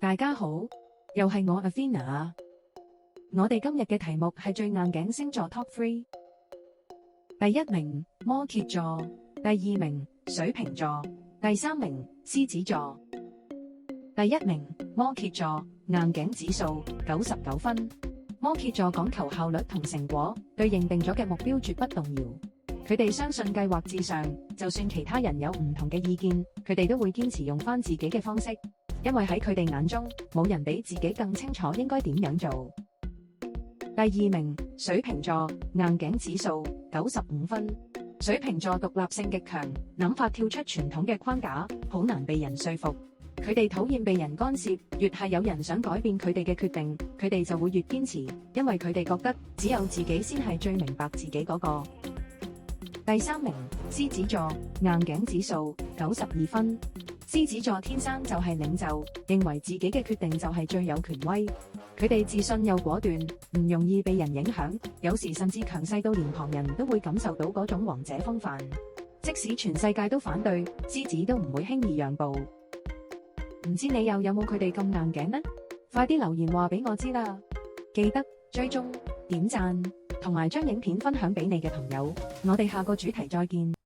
大家好，又係我 Athena。我哋今日嘅題目係最硬頸星座 Top 3。第一名摩羯座，第二名水瓶座，第三名獅子座。第一名摩羯座，硬頸指數99分。摩羯座講求效率同成果，對認定咗嘅目標絕不動搖。佢哋相信計劃至上，就算其他人有唔同嘅意見，佢哋都會堅持用返自己嘅方式，因為喺佢哋眼中，冇人比自己更清楚應該點樣做。第二名水瓶座，硬頸指數95分。水瓶座獨立性極強，諗法跳出傳統嘅框架，好難被人說服。佢哋討厭被人干涉，越係有人想改變佢哋嘅決定，佢哋就會越堅持，因為佢哋覺得只有自己先係最明白自己嗰個。第三名獅子座，硬頸指數92分。獅子座天生就係領袖，認為自己嘅決定就係最有權威。佢哋自信又果斷，唔容易被人影響，有時甚至強勢到連旁人都會感受到嗰種王者風範。即使全世界都反對，獅子都唔會輕易讓步。唔知你又有冇佢哋咁硬頸呢？快啲留言話俾我知啦！記得追蹤、點讚同埋將影片分享俾你嘅朋友。我哋下個主題再見。